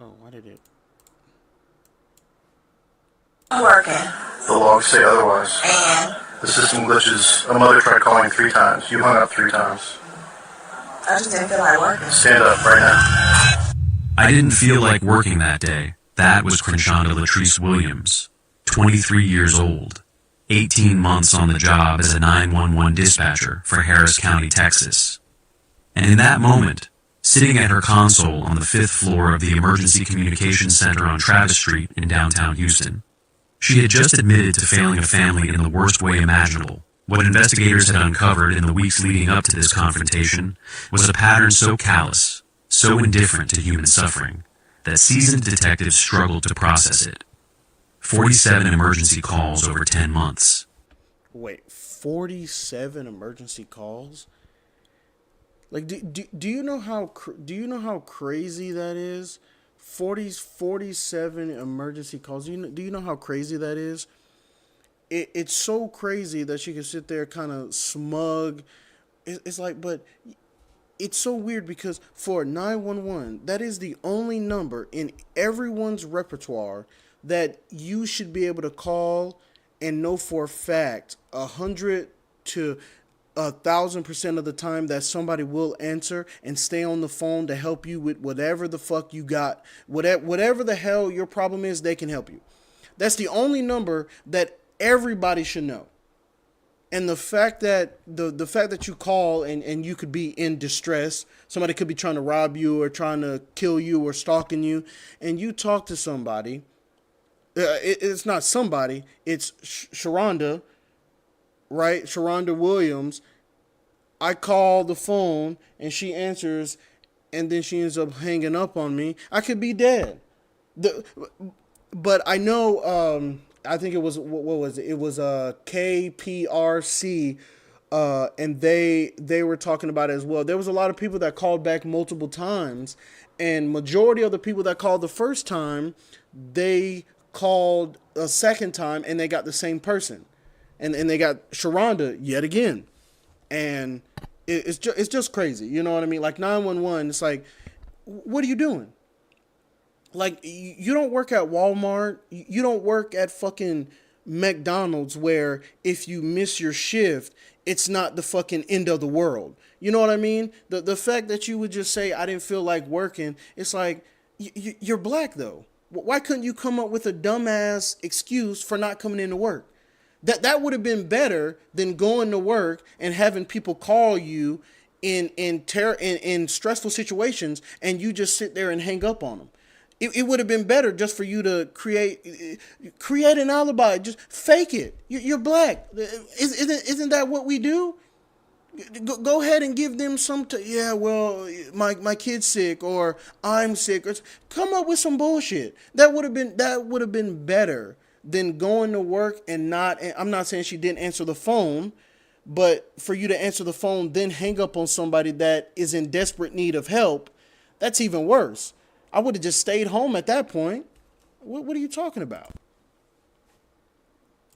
Oh, why did it? Working. The logs say otherwise. And The system glitches. A mother tried calling 3 times. You hung up 3 times. I just didn't feel like working. Stand up right now. I didn't feel like working that day. That was Shonda Latrice Williams, 23 years old, 18 months on the job as a 911 dispatcher for Harris County, Texas. And in that moment, sitting at her console on the 5th floor of the Emergency Communications Center on Travis Street in downtown Houston, she had just admitted to failing a family in the worst way imaginable. What investigators had uncovered in the weeks leading up to this confrontation was a pattern so callous, so indifferent to human suffering, that seasoned detectives struggled to process it. 47 emergency calls over 10 months. Wait, 47 emergency calls? Like, do you know how crazy that is? 47 emergency calls. Do you know how crazy that is? It's so crazy that she can sit there kind of smug. It's like, but it's so weird because for 911, that is the only number in everyone's repertoire that you should be able to call and know for a fact 100 to 1,000% of the time that somebody will answer and stay on the phone to help you with whatever the fuck you got, whatever the hell your problem is, they can help you. That's the only number that everybody should know. And the fact that the fact that you call and you could be in distress, somebody could be trying to rob you or trying to kill you or stalking you, and you talk to somebody, it's not somebody, it's Shonda, right? Shonda Williams. I call the phone and she answers, and then she ends up hanging up on me. I could be dead. But I know. I think it was what was it? It was KPRC, and they were talking about it as well. There was a lot of people that called back multiple times, and majority of the people that called the first time, they called a second time and they got the same person, and they got Shonda yet again, and it's just crazy. You know what I mean? Like 911, it's like, what are you doing? Like, you don't work at Walmart. You don't work at fucking McDonald's where if you miss your shift, it's not the fucking end of the world. You know what I mean? The fact that you would just say, I didn't feel like working, it's like, you're black, though. Why couldn't you come up with a dumbass excuse for not coming into work? That would have been better than going to work and having people call you in stressful situations and you just sit there and hang up on them. It would have been better just for you to create an alibi. Just fake it. You're black. Isn't that what we do? Go ahead and give them some. Yeah, well, my kid's sick or I'm sick. Or come up with some bullshit. That would have been better than going to work and not. And I'm not saying she didn't answer the phone, but for you to answer the phone then hang up on somebody that is in desperate need of help, that's even worse. I would have just stayed home at that point. What are you talking about?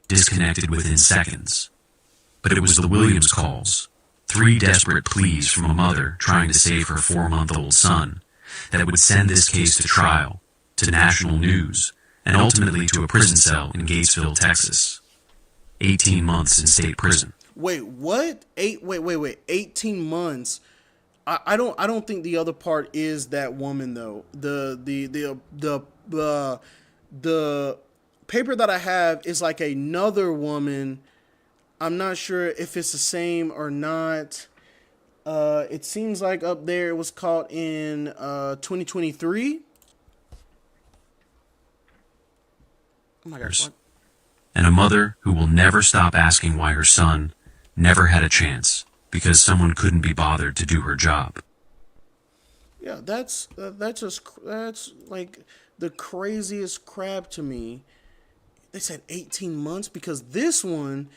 Disconnected within seconds. But it was the Williams calls, 3 desperate pleas from a mother trying to save her 4-month-old son, that would send this case to trial, to national news, and ultimately to a prison cell in Gatesville, Texas. 18 months in state prison. Wait, what? 18 months? I don't think the other part is that woman though. The paper that I have is like another woman. I'm not sure if it's the same or not. It seems like up there it was caught in 2023. Oh my gosh. What? And a mother who will never stop asking why her son never had a chance because someone couldn't be bothered to do her job. Yeah, that's like the craziest crap to me. They said 18 months because this one,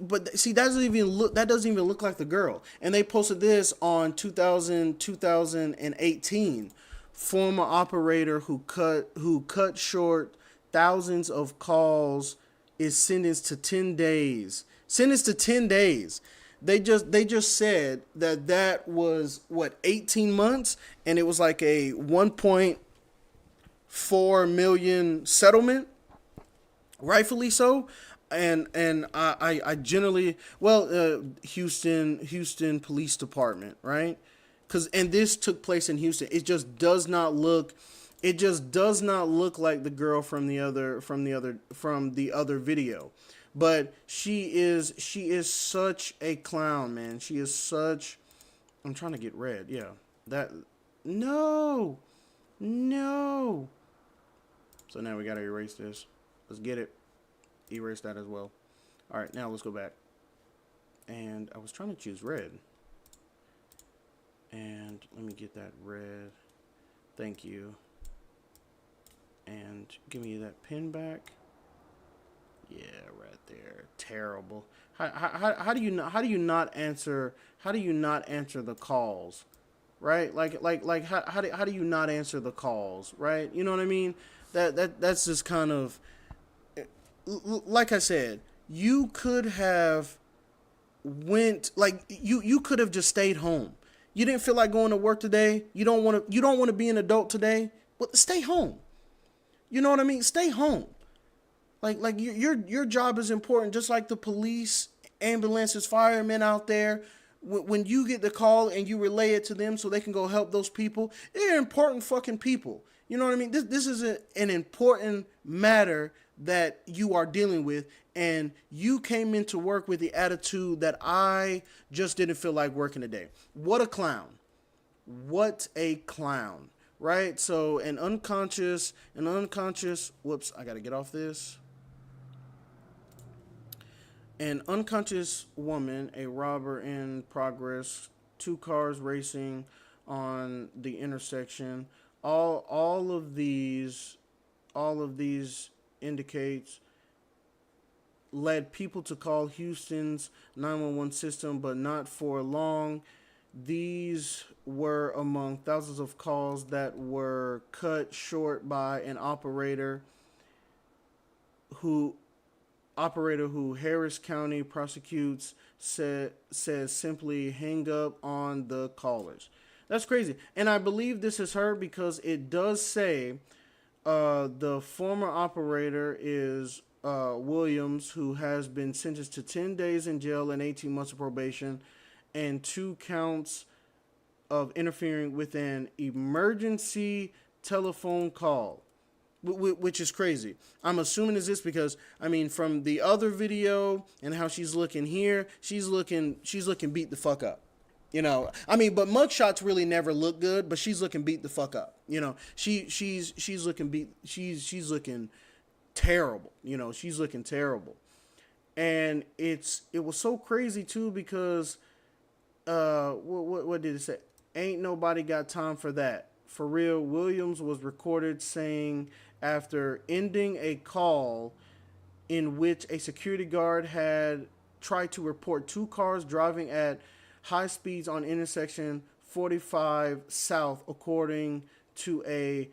but see, that doesn't even look like the girl. And they posted this on 2018. Former operator who cut short thousands of calls is sentenced to 10 days. Sentenced to 10 days. They just said that was 18 months, and it was like a 1 point $4 million settlement, rightfully so. And I generally, Houston Police Department, right? Because and this took place in Houston. It just does not look like the girl from the other video. But she is such a clown, man. She is such. I'm trying to get red. Yeah, that. No, no. So now we gotta erase this. Let's get it. Erase that as well. All right, now let's go back. And I was trying to choose red. And let me get that red. Thank you. And give me that pin back. Yeah, right there. Terrible. How do you not answer the calls, right? How do you not answer the calls, right? You know what I mean? That's just kind of, like I said, you could have you could have just stayed home. You didn't feel like going to work today. You don't want to be an adult today. Well, stay home. You know what I mean? Stay home. Like your job is important, just like the police, ambulances, firemen out there. When you get the call and you relay it to them so they can go help those people, they're important fucking people. You know what I mean? This is an important matter that you are dealing with, and you came into work with the attitude that I just didn't feel like working today. What a clown. What a clown. Right? So an unconscious, whoops, I gotta get off this. An unconscious woman, a robber in progress, 2 cars racing on the intersection. All of these indicates led people to call Houston's 911 system, but not for long. These were among thousands of calls that were cut short by an operator who Harris County prosecutes says simply hang up on the callers. That's crazy. And I believe this is her because it does say the former operator is Williams, who has been sentenced to 10 days in jail and 18 months of probation and 2 counts of interfering with an emergency telephone call, which is crazy. I'm assuming is this because, I mean, from the other video and how she's looking here, she's looking beat the fuck up. You know, I mean, but mugshots really never look good, but she's looking beat the fuck up. You know, she's looking terrible. You know, she's looking terrible. And it was so crazy too because what did it say? Ain't nobody got time for that. For real, Williams was recorded saying after ending a call in which a security guard had tried to report 2 cars driving at high speeds on intersection 45 South, according to a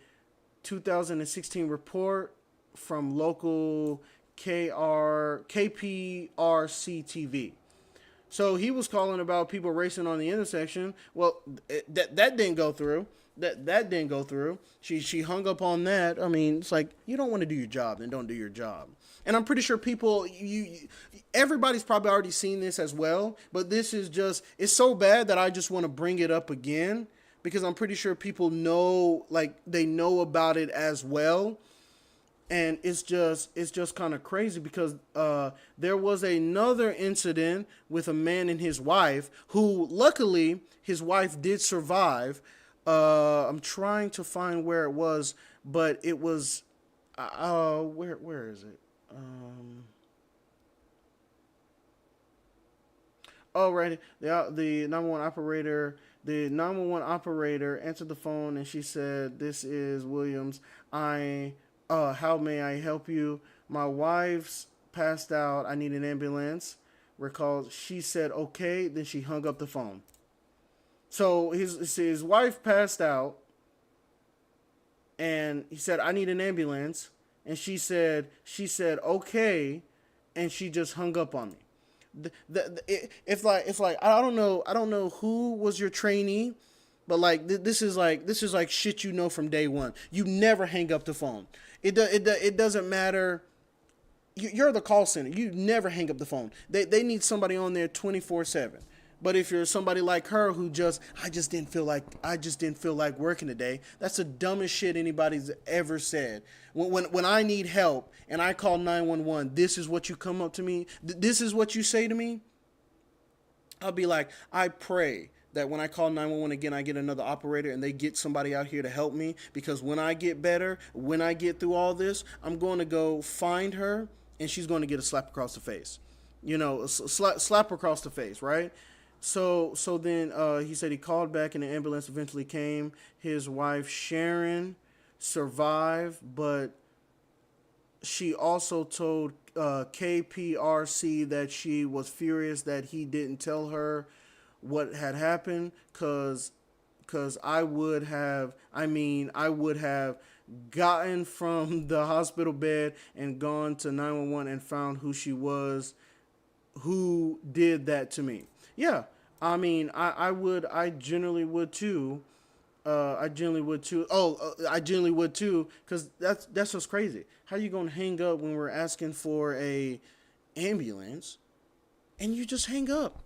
2016 report from local KPRC TV. So he was calling about people racing on the intersection. Well, that didn't go through. That didn't go through. She hung up on that. I mean, it's like, you don't want to do your job, then don't do your job. And I'm pretty sure people, everybody's probably already seen this as well. But this is just, it's so bad that I just want to bring it up again because I'm pretty sure people know, like they know about it as well. And it's just kind of crazy because there was another incident with a man and his wife who, luckily, his wife did survive. I'm trying to find where it was, but it was, where is it? Oh, right. The 911 operator answered the phone and she said, "This is Williams. How may I help you? My wife's passed out. I need an ambulance." Recalled, she said, "Okay." Then she hung up the phone. So his wife passed out, and he said, "I need an ambulance." And she said, "Okay," and she just hung up on me. It's like I don't know who was your trainee, But like this is like shit you know from day one. You never hang up the phone. It doesn't matter. You're the call center. You never hang up the phone. They need somebody on there 24/7. But if you're somebody like her who I just didn't feel like working today. That's the dumbest shit anybody's ever said. When I need help and I call 911, this is what you come up to me. This is what you say to me. I'll be like, I pray that when I call 911 again, I get another operator and they get somebody out here to help me, because when I get better, when I get through all this, I'm going to go find her and she's going to get a slap across the face. Slap across the face, right? So then he said he called back and the ambulance eventually came. His wife Sharon survived, but she also told KPRC that she was furious that he didn't tell her what had happened, because I would have gotten from the hospital bed and gone to 911 and found who she was, who did that to me. Yeah, I generally would too. I generally would too. I generally would too, because that's what's crazy. How you gonna hang up when we're asking for a ambulance, and you just hang up?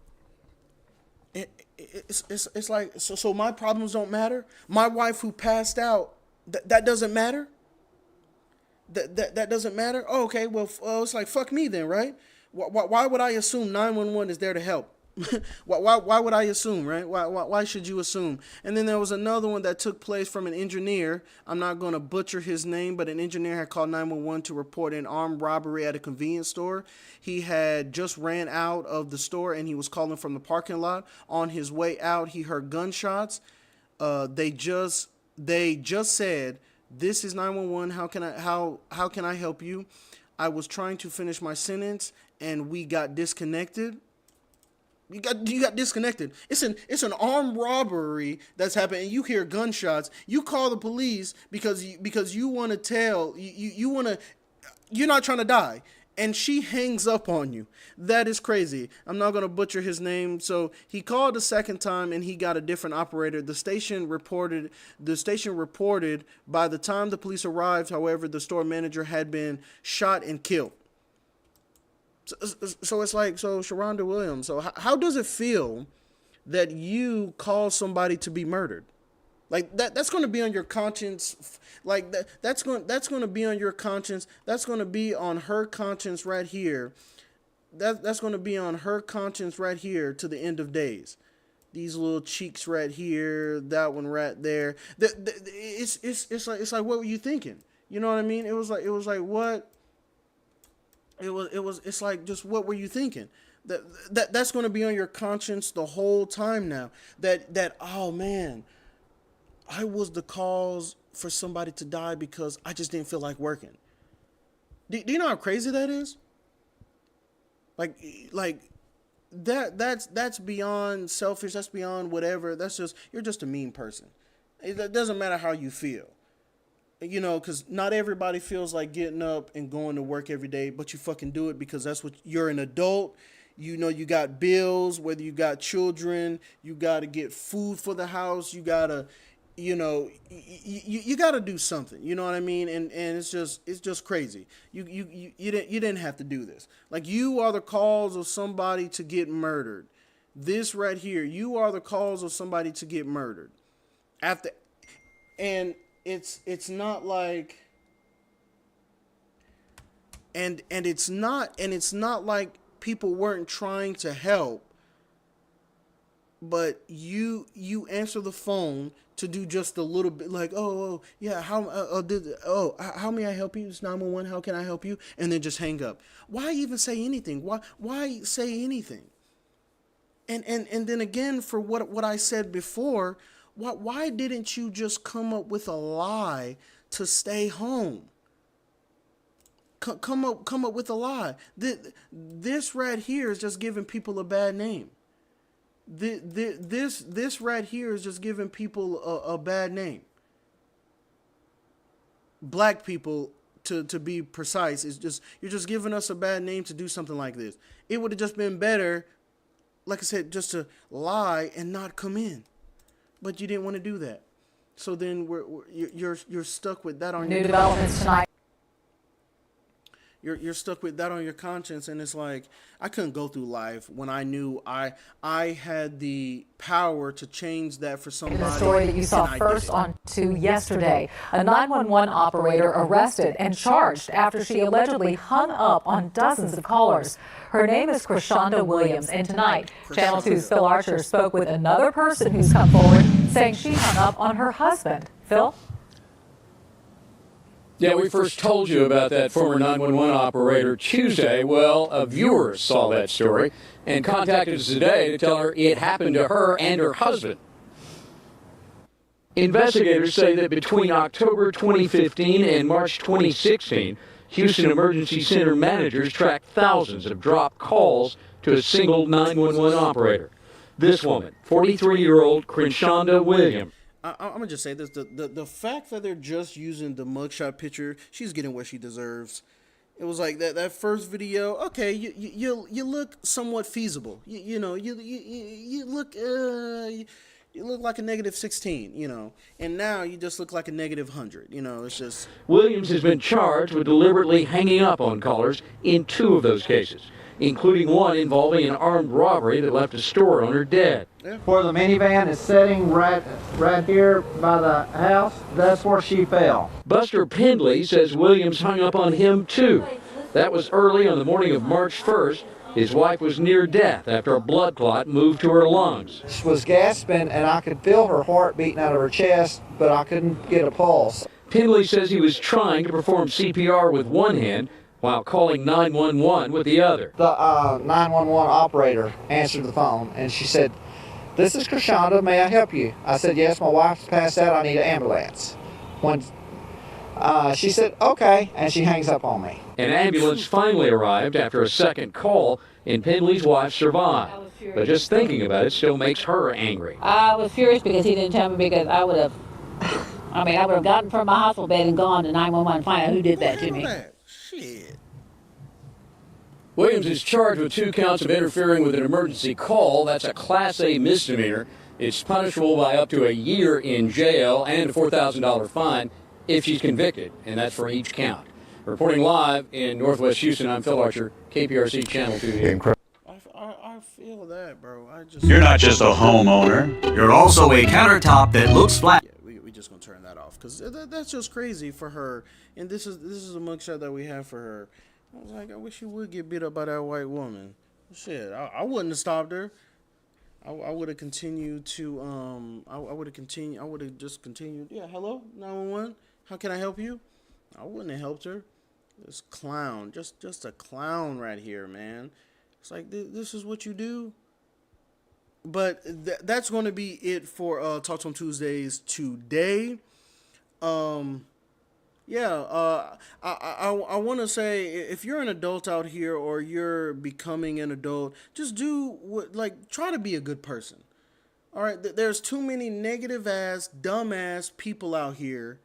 It's like, so my problems don't matter. My wife who passed out, that doesn't matter. That doesn't matter. Oh, okay, well, it's like fuck me then, right? Why would I assume 911 is there to help? Why would I assume, right? Why should you assume? And then there was another one that took place from an engineer. I'm not going to butcher his name, but an engineer had called 911 to report an armed robbery at a convenience store. He had just ran out of the store and he was calling from the parking lot. On his way out, he heard gunshots. They just said, "This is 911. How can I help you?" I was trying to finish my sentence and we got disconnected. You got disconnected. It's an armed robbery that's happened, and you hear gunshots. You call the police because you want to tell you're not trying to die, and she hangs up on you. That is crazy. I'm not gonna butcher his name. So he called the second time, and he got a different operator. The station reported. By the time the police arrived, however, the store manager had been shot and killed. So it's like, so Shonda Williams, so how does it feel that you call somebody to be murdered? Like that's going to be on your conscience. Like that's going to be on your conscience. That's going to be on her conscience right here. That's going to be on her conscience right here to the end of days. These little cheeks right here, that one right there. It's like, what were you thinking? You know what I mean? It was like what? It's like, just what were you thinking? That's going to be on your conscience the whole time now. That oh man, I was the cause for somebody to die because I just didn't feel like working. Do you know how crazy that is? Like that's beyond selfish. That's beyond whatever. That's just, you're just a mean person. It doesn't matter how you feel. Because not everybody feels like getting up and going to work every day, but you fucking do it because that's what you're an adult. You got bills, whether you got children, you got to get food for the house. You got to, you got to do something. You know what I mean? And it's just crazy. You didn't have to do this. Like, you are the cause of somebody to get murdered. This right here, you are the cause of somebody to get murdered. It's not like, and it's not like people weren't trying to help, but you answer the phone to do just a little bit, like, oh yeah, how may I help you? It's 911. How can I help you? And then just hang up. Why even say anything? Why say anything? And then again, for what I said before, why didn't you just come up with a lie to stay home? Come up with a lie. This right here is just giving people a bad name. This right here is just giving people a bad name. Black people, to be precise, you're just giving us a bad name to do something like this. It would have just been better, like I said, just to lie and not come in. but you didn't want to do that. So then you're stuck with that on New your developments tonight. you're stuck with that on your conscience, and it's like I couldn't go through life when I knew I had the power to change that for somebody. The story that you saw first on 2 yesterday. A 911 operator arrested and charged after she allegedly hung up on dozens of callers. Her name is Shonda Williams, and tonight, Channel 2's Phil Archer spoke with another person who's come forward saying she hung up on her husband. Phil? Yeah, we first told you about that former 911 operator Tuesday. Well, a viewer saw that story and contacted us today to tell her it happened to her and her husband. Investigators say that between October 2015 and March 2016, Houston Emergency Center managers tracked thousands of dropped calls to a single 911 operator. This woman, 43-year-old Shonda Williams. I'm gonna just say this: the fact that they're just using the mugshot picture, she's getting what she deserves. It was like that first video. Okay, you look somewhat feasible. You look you look like a -16. And now you just look like a -100. It's just. Williams has been charged with deliberately hanging up on callers in 2 of those cases, including one involving an armed robbery that left a store owner dead. Where the minivan is sitting right here by the house, that's where she fell. Buster Pendley says Williams hung up on him too. That was early on the morning of March 1st. His wife was near death after a blood clot moved to her lungs. She was gasping, and I could feel her heart beating out of her chest, but I couldn't get a pulse. Pendley says he was trying to perform CPR with one hand while calling 911 with the other. The 911 operator answered the phone, and she said, "This is Shonda, may I help you?" I said, "Yes, my wife's passed out, I need an ambulance." When she said, "Okay," and she hangs up on me. An ambulance finally arrived after a second call, and Pendley's wife survived. But just thinking about it still makes her angry. I was furious because he didn't tell me, because I would have gotten from my hospital bed and gone to 911 and find out who did that to me. Shit. Williams is charged with 2 counts of interfering with an emergency call. That's a Class A misdemeanor. It's punishable by up to a year in jail and a $4,000 fine if she's convicted, and that's for each count. Reporting live in Northwest Houston, I'm Phil Archer, KPRC Channel 2. I feel that, bro. You're not just a homeowner. You're also a countertop that looks flat. Yeah, we just gonna turn that off because that's just crazy for her. And this is a mugshot that we have for her. I was like, I wish you would get beat up by that white woman. Shit, I wouldn't have stopped her. I would have continued to I would have just continued. Yeah, hello, 911. How can I help you? I wouldn't have helped her. This clown, just a clown right here, man. It's like this is what you do. But that's going to be it for Talks on Tuesdays today. I want to say, if you're an adult out here or you're becoming an adult, just try to be a good person. All right, there's too many negative ass, dumb ass people out here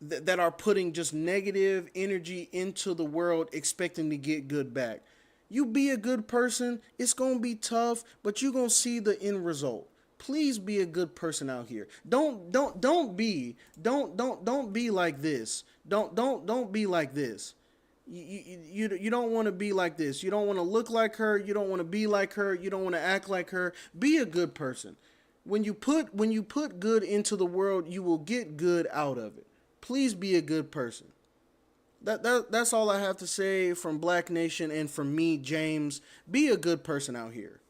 that are putting just negative energy into the world, expecting to get good back. You be a good person. It's gonna be tough, but you're gonna see the end result. Please be a good person out here. Don't be like this. Don't be like this. You don't want to be like this. You don't want to look like her. You don't want to be like her. You don't want to act like her. Be a good person. When you put good into the world, you will get good out of it. Please be a good person. That's all I have to say from Black Nation and from me, James. Be a good person out here.